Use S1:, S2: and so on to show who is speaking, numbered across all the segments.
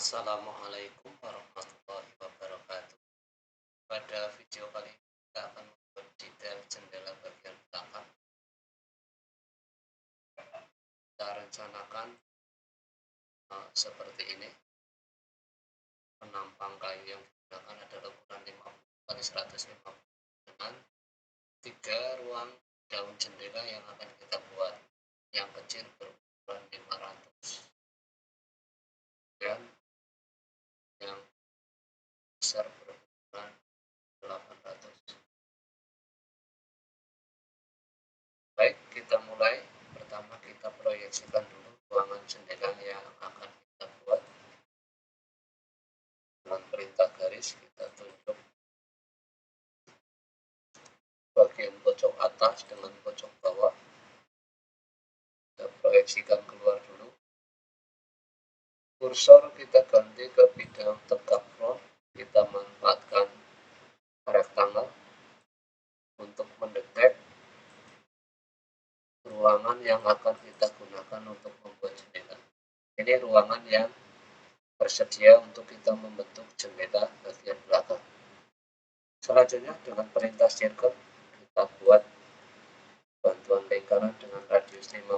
S1: Assalamualaikum warahmatullahi wabarakatuh. Pada video kali ini kita akan membuat detail jendela bagian belakang. Kita rencanakan seperti ini. Penampang kayu yang digunakan adalah ukuran 50 x 150 dengan 3 ruang daun jendela yang akan kita buat. Yang kecil berukuran 500 dan yang besar berukuran 800. Baik, kita mulai. Pertama kita proyeksikan dulu ruangan jendela yang akan kita buat. Dengan perintah garis kita tunjuk bagian pojok atas dengan pojok bawah. Kita proyeksikan keluar dulu. Kursor kita ganti ke bidang tegak front. Kita manfaatkan rectangle untuk mendetek ruangan yang akan kita gunakan untuk membuat jendela. Ini ruangan yang bersedia untuk kita membentuk jendela bagian belakang. Selanjutnya dengan perintah circle kita buat bantuan lingkaran dengan radius 50.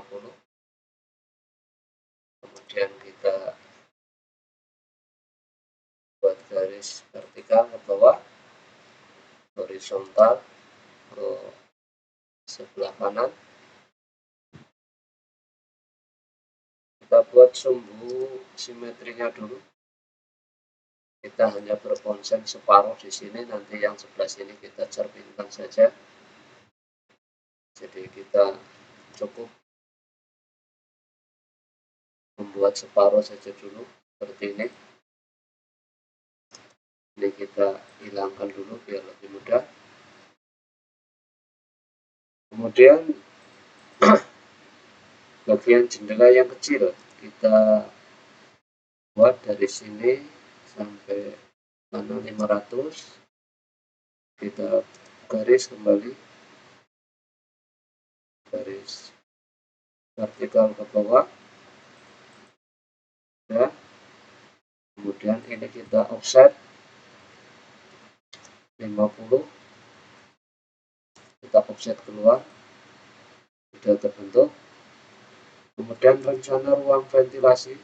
S1: Kemudian kita buat garis vertikal ke bawah, horizontal ke sebelah kanan. Kita buat sumbu simetrinya dulu. Kita hanya berkonsen separuh di sini, nanti yang sebelah sini kita cerminkan saja. Jadi kita cukup membuat separuh saja dulu seperti ini. Ini kita hilangkan dulu biar lebih mudah. Kemudian bagian jendela yang kecil kita buat dari sini sampai mana 500. Kita garis kembali, garis vertikal ke bawah ya. Kemudian ini kita offset 50, kita offset keluar, sudah terbentuk. Kemudian rencana ruang ventilasi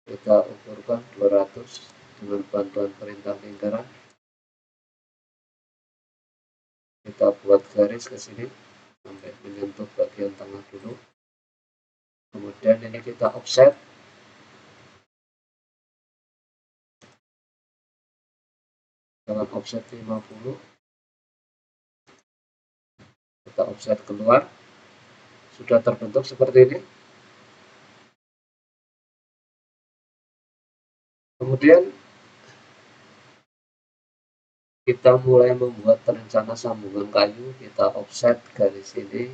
S1: kita ukurkan 200 dengan bantuan perintah lingkaran. Kita buat garis ke sini sampai menyentuh bagian tengah dulu. Kemudian ini kita offset dengan offset 50. Kita offset keluar, sudah terbentuk seperti ini. Kemudian kita mulai membuat rencana sambungan kayu. Kita offset garis ini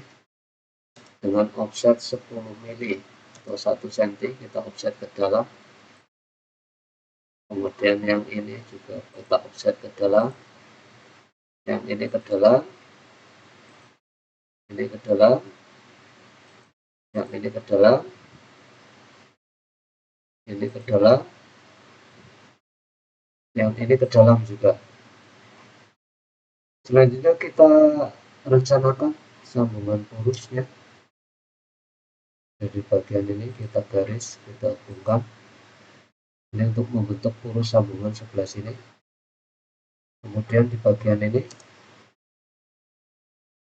S1: dengan offset 10 mili atau 1 cm. Kita offset ke dalam. Kemudian yang ini juga kita offset ke dalam, yang ini ke dalam, ini ke dalam, yang ini ke dalam, ini ke dalam, yang ini ke dalam juga. Selanjutnya kita rencanakan sambungan purusnya. Jadi bagian ini kita garis, kita hubungkan. Ini untuk membentuk purus sambungan sebelah sini. Kemudian di bagian ini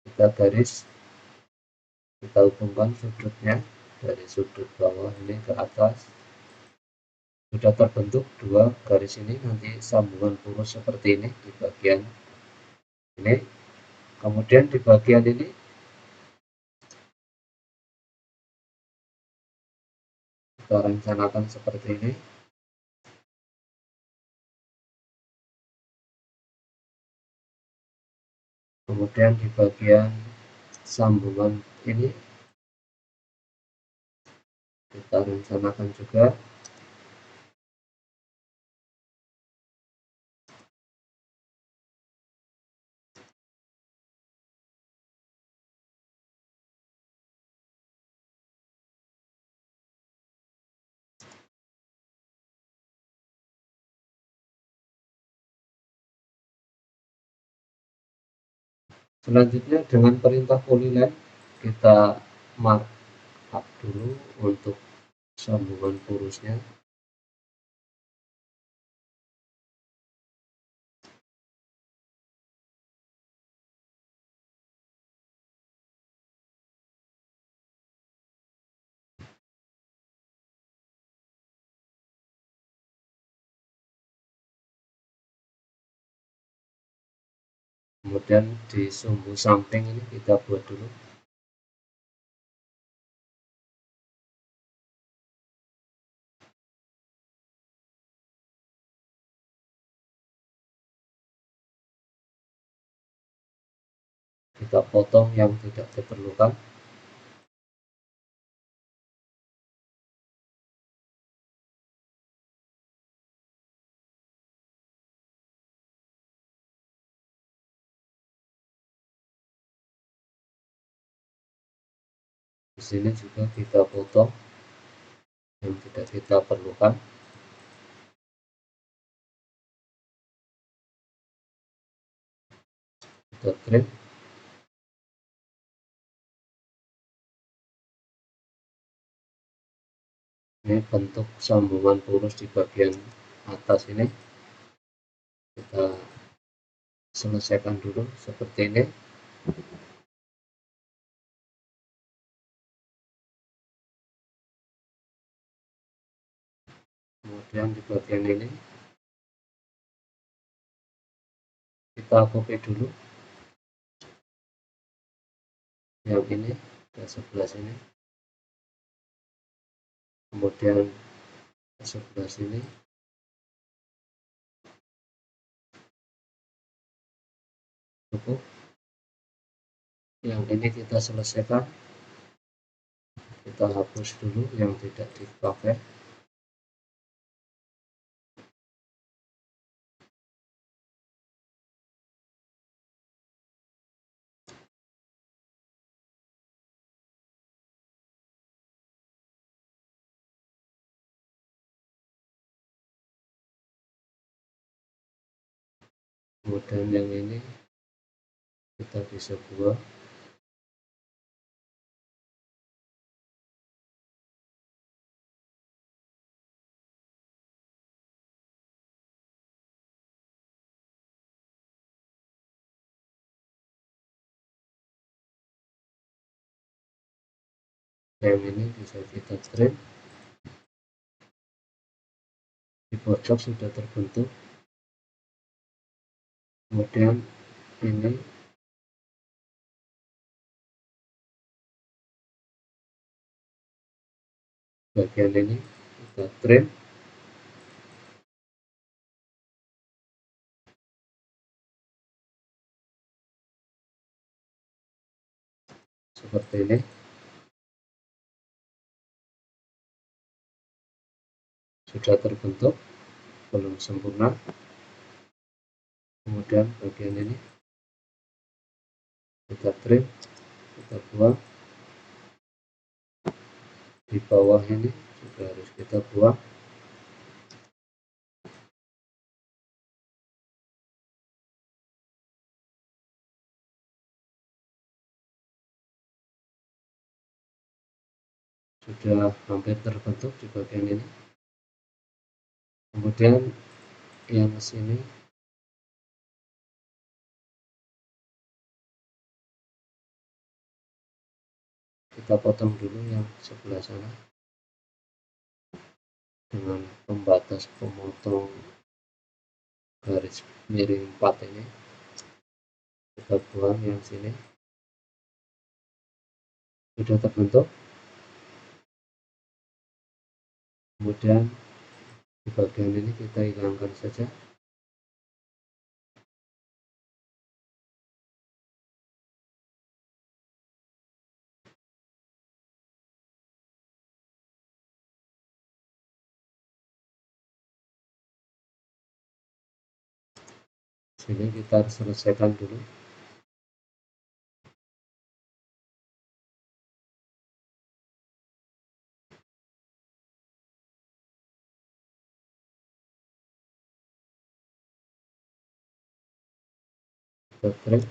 S1: kita garis, kita hubungkan sudutnya dari sudut bawah ini ke atas. Sudah terbentuk dua garis ini, nanti sambungan purus seperti ini di bagian ini. Kemudian di bagian ini kita rencanakan seperti ini. Kemudian di bagian sambungan ini kita rencanakan juga. Selanjutnya dengan perintah polyline kita markup dulu untuk sambungan purusnya. Kemudian di sumbu samping ini kita buat dulu. Kita potong yang tidak diperlukan. Di sini juga kita potong yang tidak kita perlukan. Kita trim. Ini bentuk sambungan purus di bagian atas ini kita selesaikan dulu seperti ini. Kemudian di bagian ini kita copy dulu yang ini ke sebelah sini, kemudian ke sebelah sini, cukup. Yang ini kita selesaikan, kita hapus dulu yang tidak dipakai. Kemudian yang ini kita bisa buang. Yang ini bisa kita trim. Di pojok sudah terbentuk. Kemudian ini bagian ini kita trim. Seperti ini. Sudah terbentuk, belum sempurna. Kemudian bagian ini kita trim, kita buang. Di bawah ini juga harus kita buang. Sudah hampir terbentuk di bagian ini. Kemudian yang sini kita potong dulu yang sebelah sana dengan pembatas pemotong garis miring 4 ini. Kita buang yang sini. Sudah terbentuk. Kemudian di bagian ini kita hilangkan saja. Sini kita selesaikan dulu. Kita trim.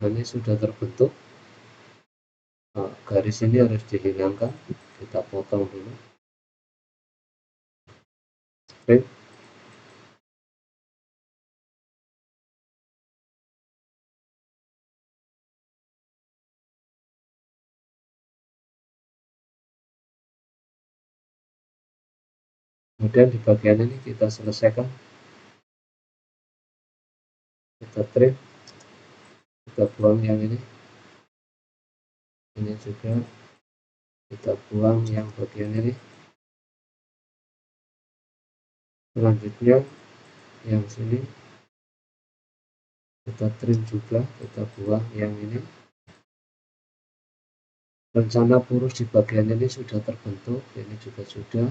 S1: Ini sudah terbentuk. Garis ini harus dihilangkan, kita potong dulu. Oke. Kemudian di bagian ini kita selesaikan, kita trim, kita buang yang ini juga kita buang yang bagian ini. Selanjutnya yang sini kita trim juga, kita buang yang ini. Rencana purus di bagian ini sudah terbentuk, ini juga sudah.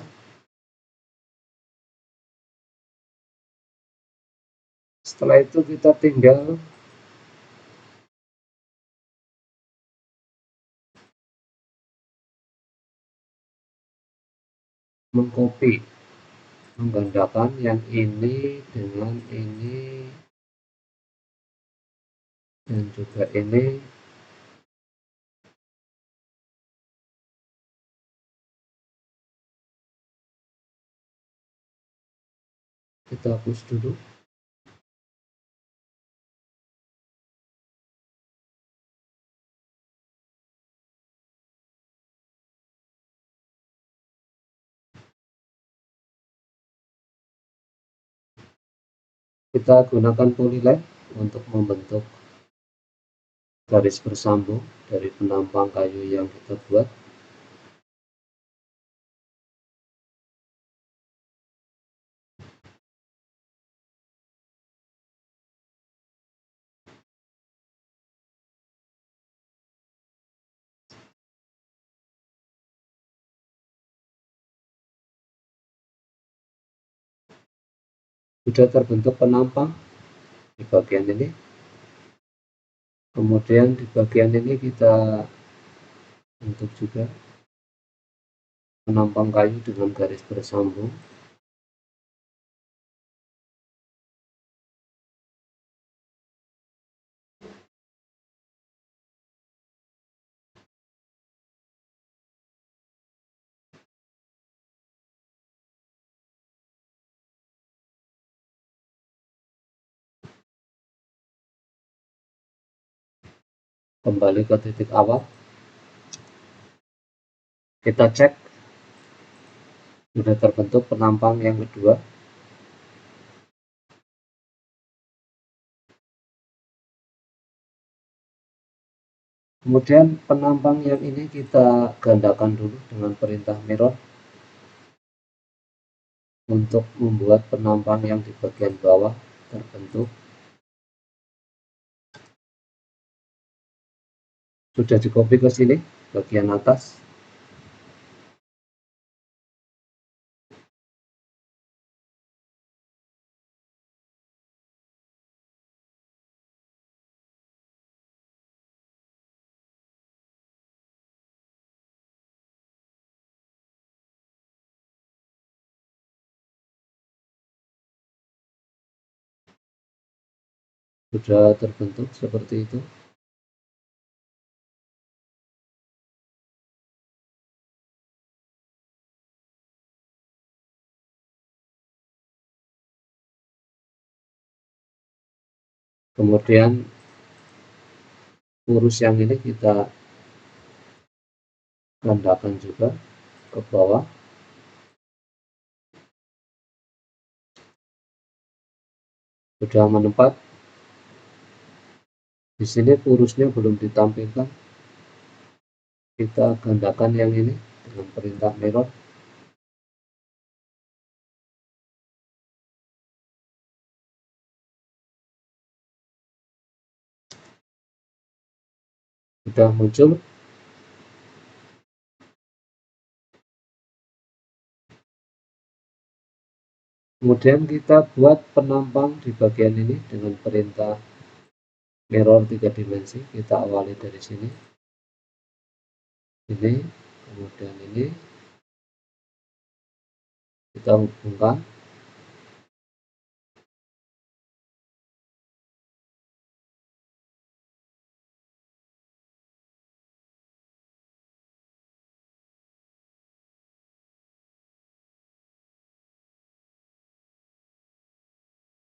S1: Setelah itu kita tinggal mengcopy, menggandakan yang ini dengan ini dan juga ini. Kita hapus dulu. Kita gunakan polyline untuk membentuk garis bersambung dari penampang kayu yang kita buat. Sudah terbentuk penampang di bagian ini. Kemudian di bagian ini kita bentuk juga penampang kayu dengan garis bersambung. Kembali ke titik awal, kita cek sudah terbentuk penampang yang kedua. Kemudian penampang yang ini kita gandakan dulu dengan perintah mirror untuk membuat penampang yang di bagian bawah terbentuk. Sudah di copy ke sini bagian atas. Sudah terbentuk seperti itu. Kemudian lurus yang ini kita gandakan juga ke bawah. Sudah menempat. Di sini lurusnya belum ditampilkan. Kita gandakan yang ini dengan perintah mirror. Sudah muncul. Kemudian kita buat penampang di bagian ini dengan perintah mirror 3 dimensi. Kita awali dari sini. Ini, kemudian ini. Kita hubungkan.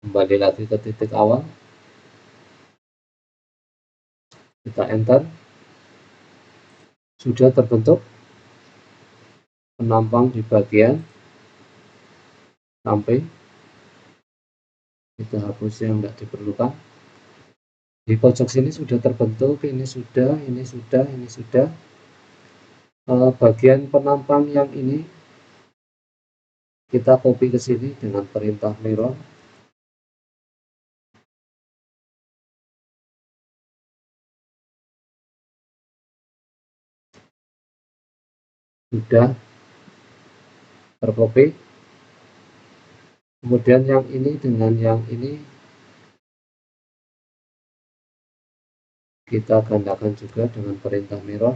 S1: Kembali lagi ke titik awal, kita enter. Sudah terbentuk penampang di bagian samping. Kita hapus yang tidak diperlukan. Di pojok sini sudah terbentuk, ini sudah. Bagian penampang yang ini kita copy ke sini dengan perintah mirror. Sudah tercopy. Kemudian yang ini dengan yang ini kita gandakan juga dengan perintah mirror.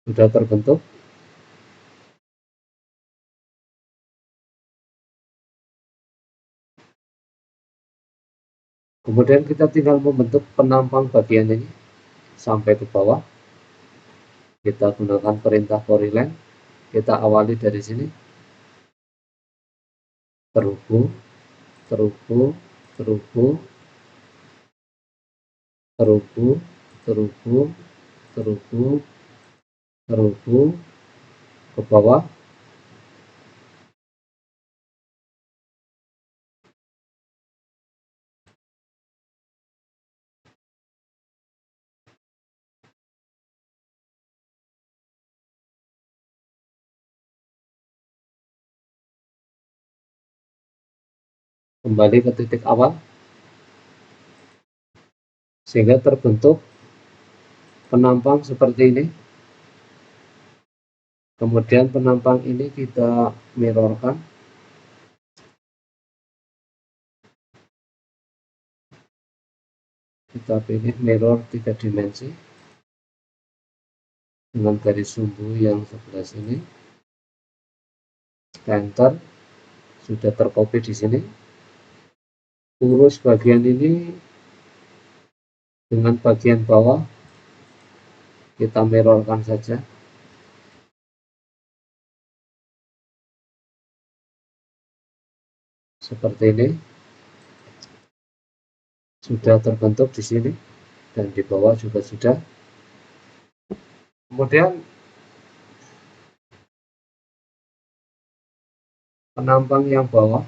S1: Sudah terbentuk. Kemudian kita tinggal membentuk penampang bagian ini sampai ke bawah. Kita gunakan perintah polyline. Kita awali dari sini. Terhubung, terhubung, terhubung, terhubung, terhubung, terhubung, terhubung ke bawah. Kembali ke titik awal sehingga terbentuk penampang seperti ini. Kemudian penampang ini kita mirrorkan. Kita pilih mirror 3 dimensi dengan garis sumbu yang sebelah sini. Enter. Sudah tercopy di sini. Urus bagian ini dengan bagian bawah, kita mirrorkan saja. Seperti ini. Sudah terbentuk di sini dan di bawah juga sudah. Kemudian penampang yang bawah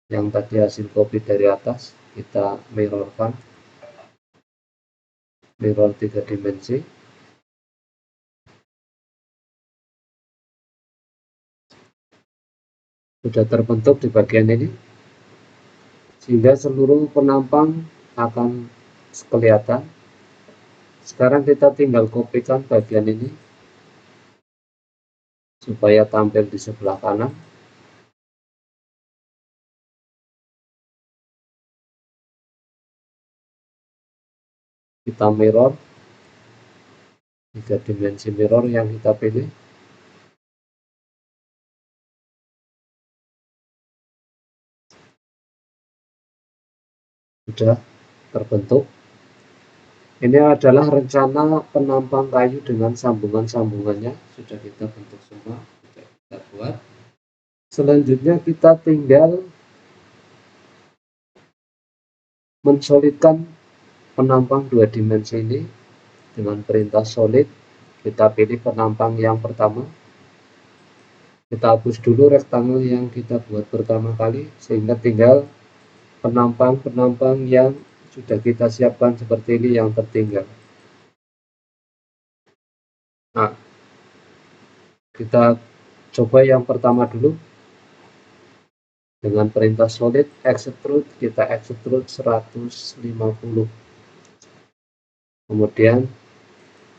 S1: yang tadi hasil copy dari atas kita mirrorkan, mirror 3 dimensi. Sudah terbentuk di bagian ini sehingga seluruh penampang akan kelihatan. Sekarang kita tinggal kopikan bagian ini supaya tampil di sebelah kanan. Kita mirror 3 dimensi mirror yang kita pilih. Sudah terbentuk. Ini adalah rencana penampang kayu dengan sambungan-sambungannya. Sudah kita bentuk semua, sudah kita buat. Selanjutnya kita tinggal mensolidkan penampang 2 dimensi ini dengan perintah solid. Kita pilih penampang yang pertama. Kita hapus dulu rectangle yang kita buat pertama kali sehingga tinggal penampang-penampang yang sudah kita siapkan seperti ini yang tertinggal. Nah, kita coba yang pertama dulu dengan perintah solid extrude. Kita extrude 150. Kemudian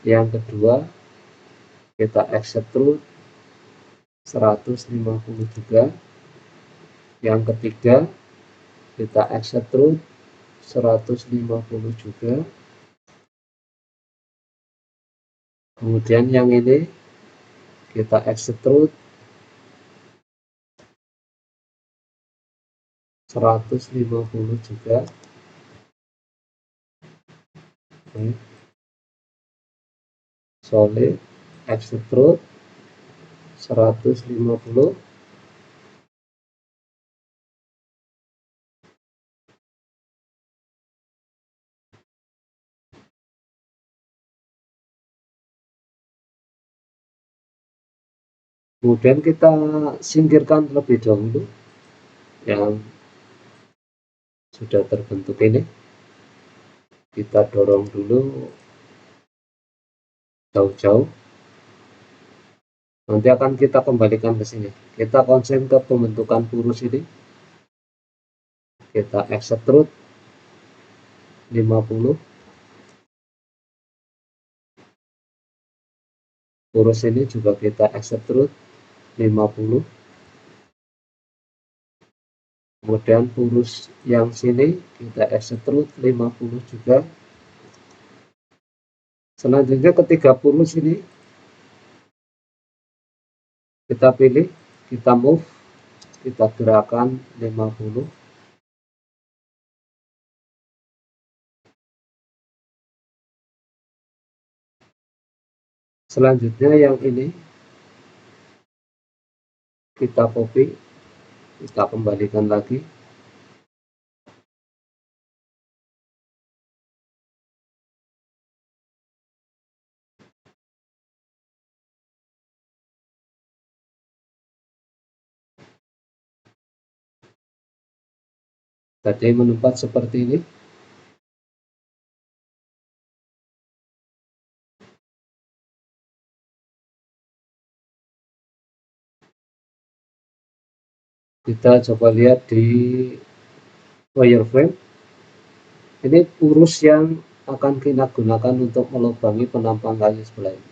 S1: yang kedua kita extrude 150 juga. Yang ketiga kita extrude 150 juga. Kemudian yang ini kita extrude 150 juga. Oke. solid extrude 150. Kemudian kita singkirkan terlebih dahulu yang sudah terbentuk ini. Kita dorong dulu jauh-jauh. Nanti akan kita kembalikan ke sini. Kita konsen ke pembentukan purus ini. Kita extrude 50. Purus ini juga kita extrude 50. Kemudian purus yang sini kita extrude 50 juga. Selanjutnya ketiga purus ini kita pilih, kita move, kita gerakan 50. Selanjutnya yang ini kita copy, kita kembalikan lagi. Tadi menempat seperti ini. Kita coba lihat di wireframe. Ini purus yang akan kita gunakan untuk melubangi penampang kayu sebelah ini.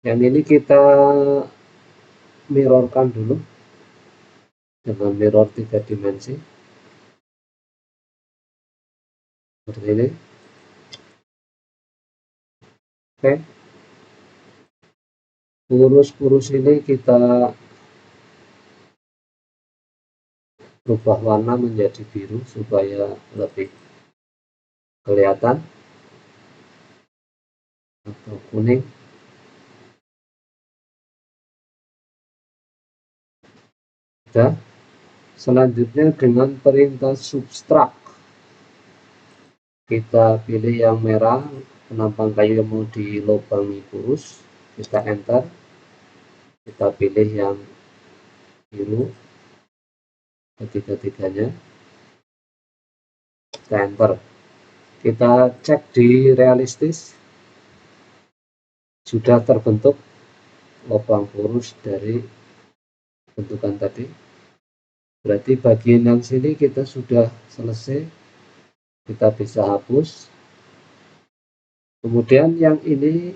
S1: Yang ini kita mirrorkan dulu dengan mirror 3 dimensi seperti ini. Oke, purus-purus ini kita rubah warna menjadi biru supaya lebih kelihatan, atau kuning. Sudah. Selanjutnya dengan perintah subtract, kita pilih yang merah, penampang kayu yang mau dilubangi purus, kita enter. Kita pilih yang biru ketiga-tiganya, kita enter. Kita cek di realistis, sudah terbentuk lubang purus dari bentukan tadi. Berarti bagian yang sini kita sudah selesai, kita bisa hapus. Kemudian yang ini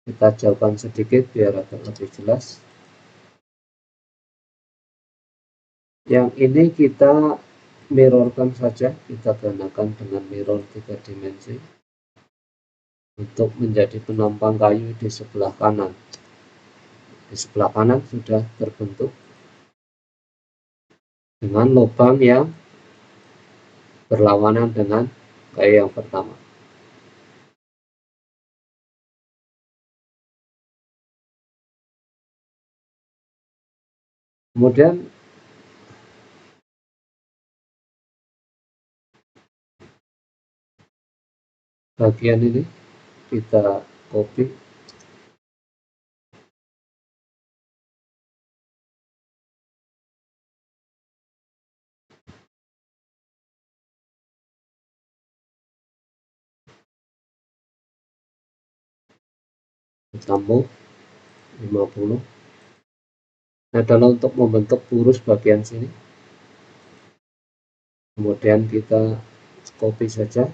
S1: kita jauhkan sedikit biar agak lebih jelas. Yang ini kita mirrorkan saja, kita gunakan dengan mirror 3 dimensi untuk menjadi penampang kayu di sebelah kanan. Di sebelah kanan sudah terbentuk dengan lubang yang berlawanan dengan kayu yang pertama. Kemudian bagian ini kita copy, kita move 50. Nah, adalah untuk membentuk purus bagian sini. Kemudian kita copy saja.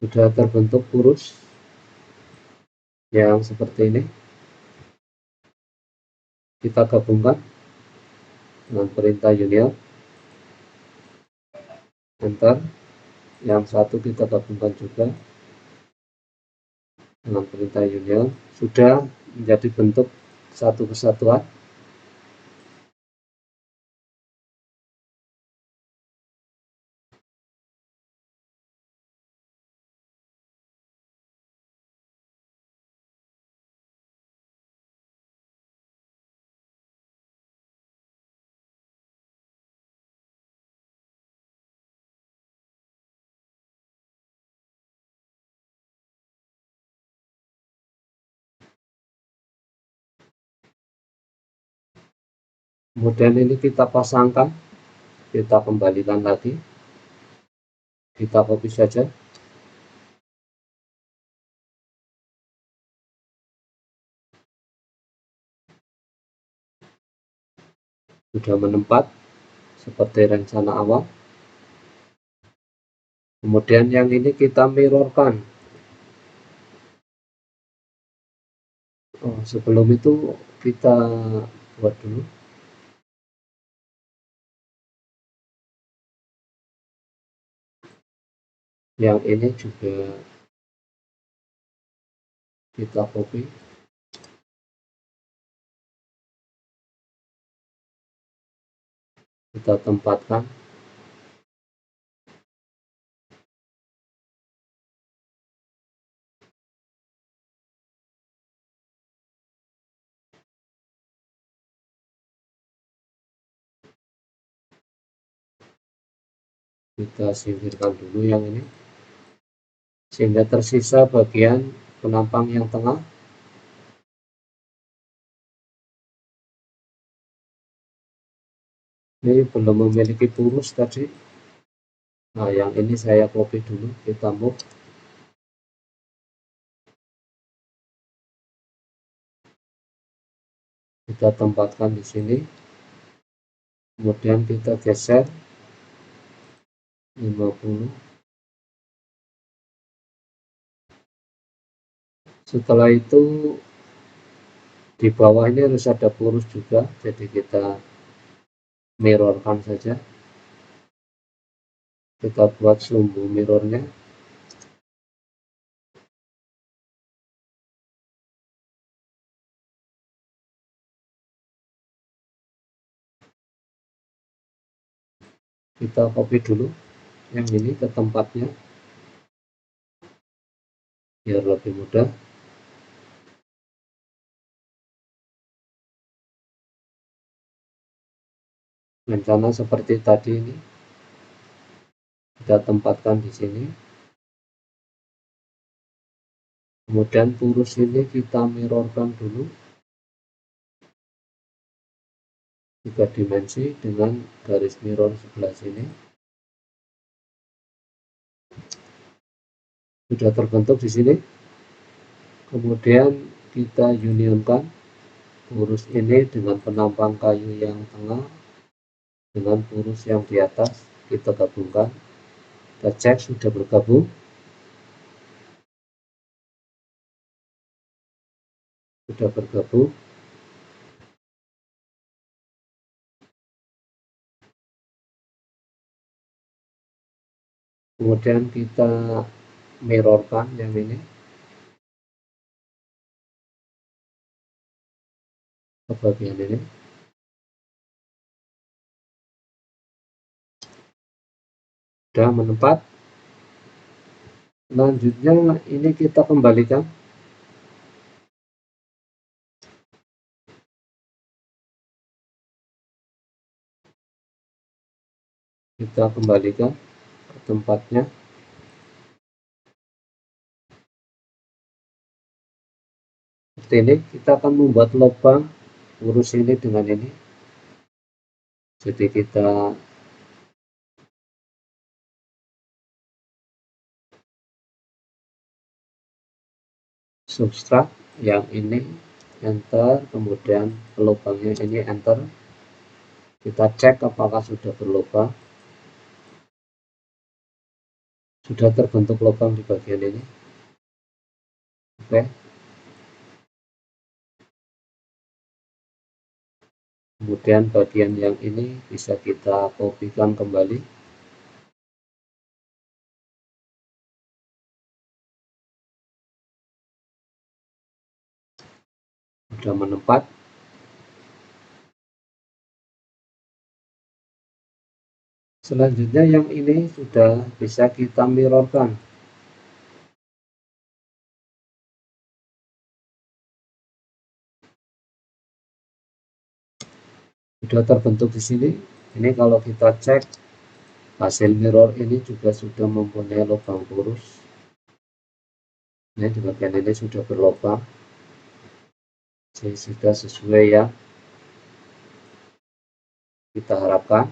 S1: Sudah terbentuk purus yang seperti ini. Kita gabungkan dengan perintah union, enter. Yang satu kita gabungkan juga dengan perintah union. Sudah menjadi bentuk satu kesatuan. Kemudian ini kita pasangkan, kita kembalikan lagi, kita copy saja. Sudah menempat seperti rencana awal. Kemudian yang ini kita mirrorkan. Sebelum itu kita buat dulu. Yang ini juga kita copy. Kita tempatkan. Kita singkirkan dulu yang ini, sehingga tersisa bagian penampang yang tengah. Ini belum memiliki purus tadi. Nah, yang ini saya copy dulu, kita move. Kita tempatkan di sini. Kemudian kita geser 50. Setelah itu di bawah ini harus ada purus juga, jadi kita mirrorkan saja. Kita buat sumbu mirrornya. Kita copy dulu yang ini ke tempatnya biar lebih mudah. Rencana seperti tadi ini kita tempatkan di sini. Kemudian purus ini kita mirrorkan dulu 3 dimensi dengan garis mirror sebelah sini. Sudah terbentuk di sini. Kemudian kita unionkan purus ini dengan penampang kayu yang tengah dengan purus yang di atas, kita gabungkan. Kita cek sudah bergabung. Sudah bergabung. Kemudian kita mirrorkan yang ini ke bagian ini. Sudah menempat. Selanjutnya ini kita kembalikan. Kita kembalikan ke tempatnya. Seperti ini, kita akan membuat lubang urus ini dengan ini. Jadi kita subtract yang ini, enter, kemudian lubangnya ini enter. Kita cek apakah sudah berlubang. Sudah terbentuk lubang di bagian ini. Oke. Kemudian bagian yang ini bisa kita kopikan kembali. Sudah menempat. Selanjutnya yang ini sudah bisa kita mirrorkan. Sudah terbentuk di sini. Ini kalau kita cek hasil mirror ini juga sudah mempunyai lubang kurus. Ini di bagian ini sudah berlubang. Jadi sudah sesuai yang kita harapkan.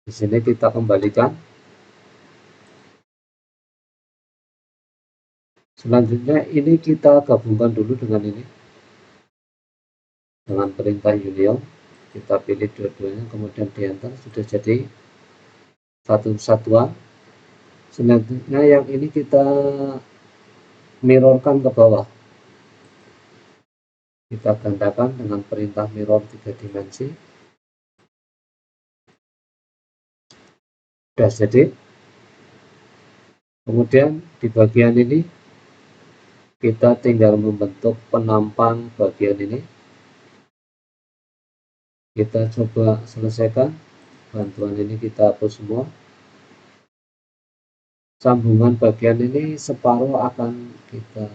S1: Di sini kita kembalikan. Selanjutnya ini kita gabungkan dulu dengan ini. Dengan perintah union, kita pilih dua-duanya, kemudian di enter, sudah jadi satu kesatuan. Selanjutnya yang ini kita mirrorkan ke bawah. Kita gandakan dengan perintah mirror 3 dimensi. Sudah jadi. Kemudian di bagian ini kita tinggal membentuk penampang bagian ini. Kita coba selesaikan. Bantuan ini kita hapus semua. Sambungan bagian ini separuh akan kita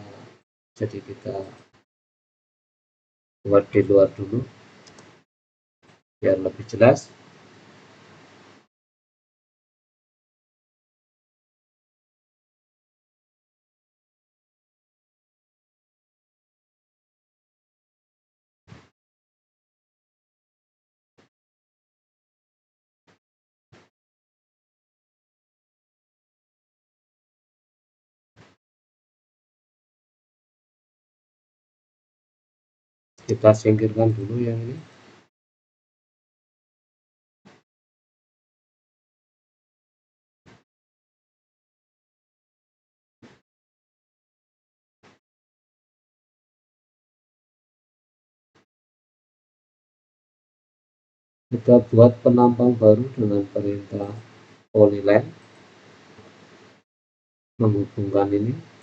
S1: buat di luar dulu biar lebih jelas. Kita singkirkan dulu yang ini. Kita buat penampang baru dengan perintah polyline, menghubungkan ini.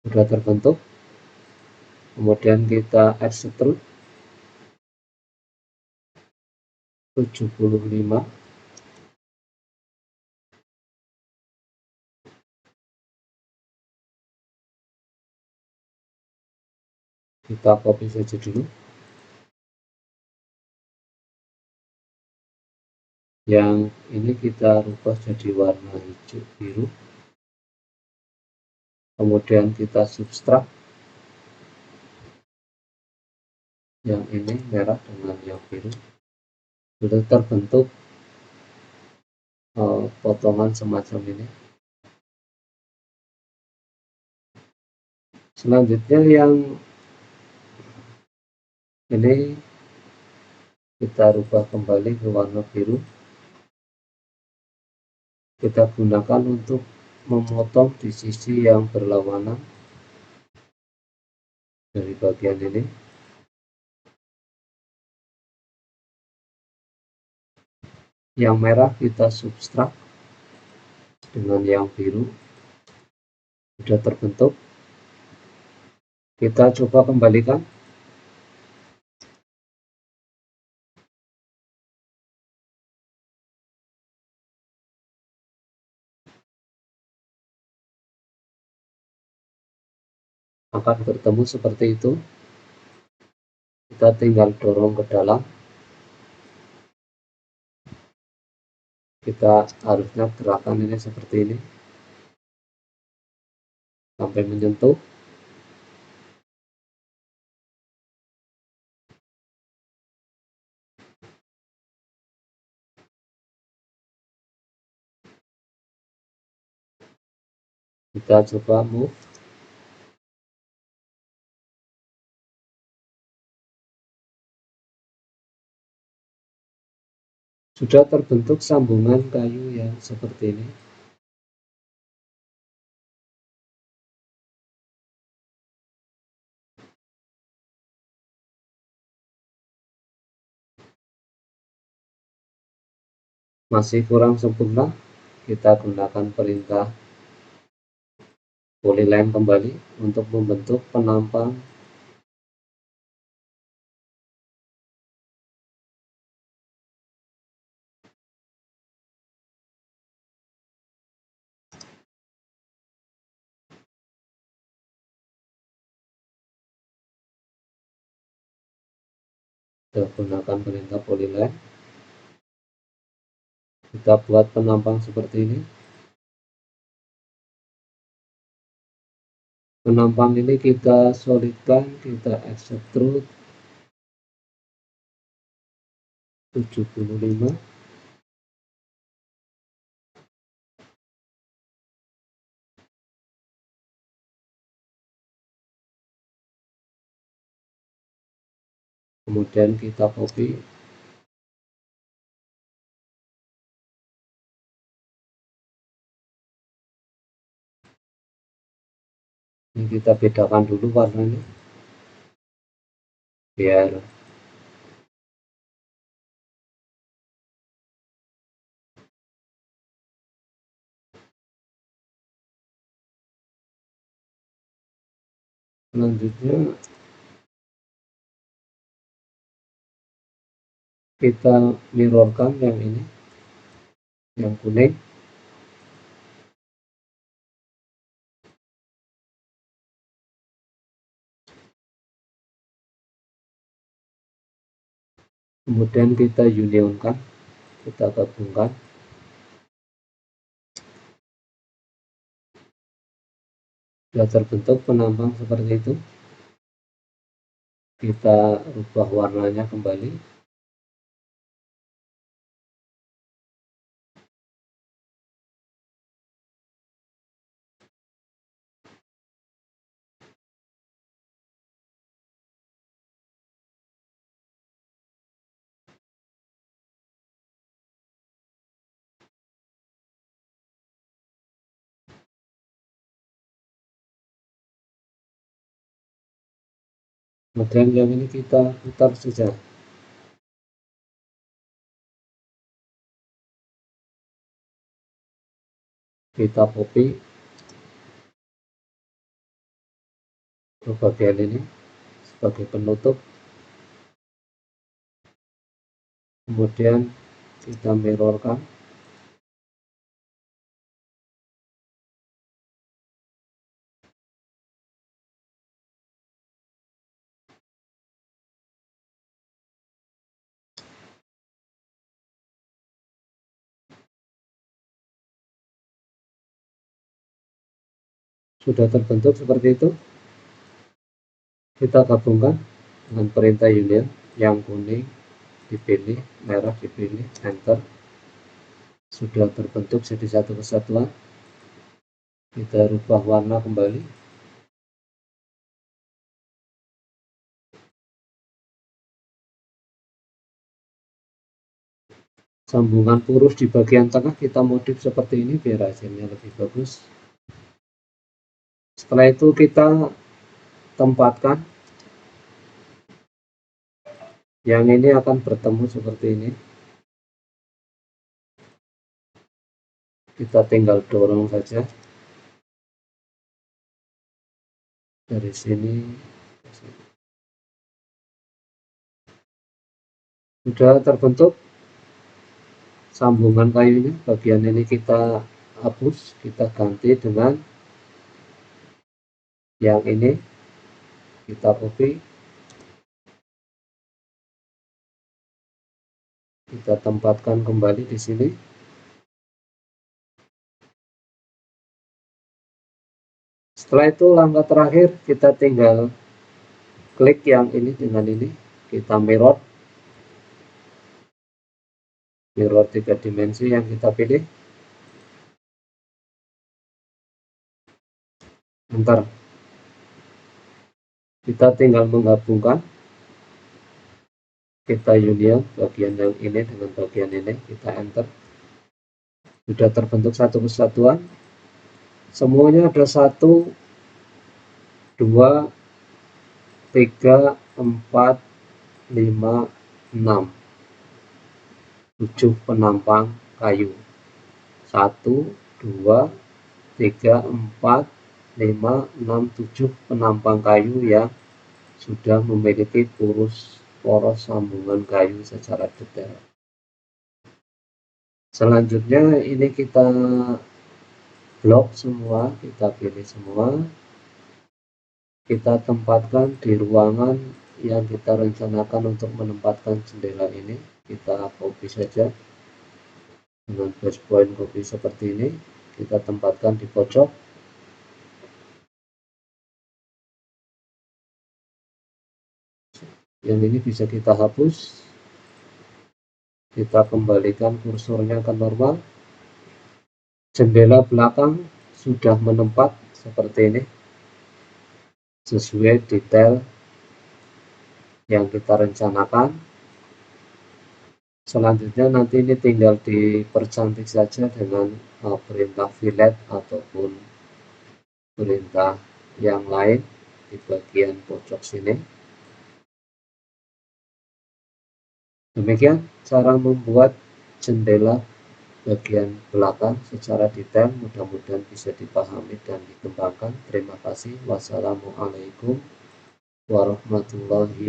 S1: Sudah terbentuk. Kemudian kita extrude 75. Kita copy saja dulu. Yang ini kita rubah jadi warna hijau biru. Kemudian kita substrak yang ini merah dengan yang biru. Sudah terbentuk potongan semacam ini. Selanjutnya yang ini kita rubah kembali ke warna biru. Kita gunakan untuk memotong di sisi yang berlawanan dari bagian ini. Yang merah kita substrak dengan yang biru. Sudah terbentuk. Kita coba kembalikan. Akan bertemu seperti itu. Kita tinggal dorong ke dalam. Kita harusnya gerakan ini seperti ini sampai menyentuh. Kita coba move. Sudah terbentuk sambungan kayu yang seperti ini. Masih kurang sempurna, kita gunakan perintah polyline kembali untuk membentuk penampang kita gunakan perintah polyline, kita buat penampang seperti ini. Penampang ini kita solidkan, kita extrude 75. Kemudian kita copy. Ini kita bedakan dulu warnanya biar selanjutnya kita mirrorkan yang ini, yang kuning. Kemudian kita unionkan, kita gabungkan. Sudah terbentuk penampang seperti itu. Kita ubah warnanya kembali. Kemudian yang ini kita putar saja. Kita copy ke bagian ini sebagai penutup. Kemudian kita mirrorkan. Sudah terbentuk seperti itu. Kita gabungkan dengan perintah union, yang kuning dipilih, merah dipilih, enter. Sudah terbentuk jadi satu kesatuan. Kita rubah warna kembali. Sambungan purus di bagian tengah kita modif seperti ini biar hasilnya lebih bagus. Setelah itu kita tempatkan. Yang ini akan bertemu seperti ini. Kita tinggal dorong saja dari sini. Sudah terbentuk sambungan kayunya. Bagian ini kita hapus, kita ganti dengan yang ini. Kita copy, kita tempatkan kembali di sini. Setelah itu langkah terakhir kita tinggal klik yang ini dengan ini, kita mirror 3 dimensi yang kita pilih, enter. Kita tinggal menggabungkan, kita union bagian yang ini dengan bagian ini, kita enter. Sudah terbentuk satu kesatuan. Semuanya ada 1, 2, 3, 4, 5, 6, 7 penampang kayu. 1, 2, 3, 4, 5, 6, 7 penampang kayu yang sudah memiliki poros sambungan kayu secara detail. Selanjutnya ini kita blok semua, kita pilih semua, kita tempatkan di ruangan yang kita rencanakan untuk menempatkan jendela ini. Kita copy saja dengan bash point copy seperti ini, kita tempatkan di pojok. Yang ini bisa kita hapus, kita kembalikan kursornya ke normal. Jendela belakang sudah menempat seperti ini, sesuai detail yang kita rencanakan. Selanjutnya nanti ini tinggal dipercantik saja dengan perintah fillet ataupun perintah yang lain di bagian pojok sini. Demikian cara membuat jendela bagian belakang secara detail. Mudah-mudahan bisa dipahami dan dikembangkan. Terima kasih. Wassalamualaikum warahmatullahi wabarakatuh.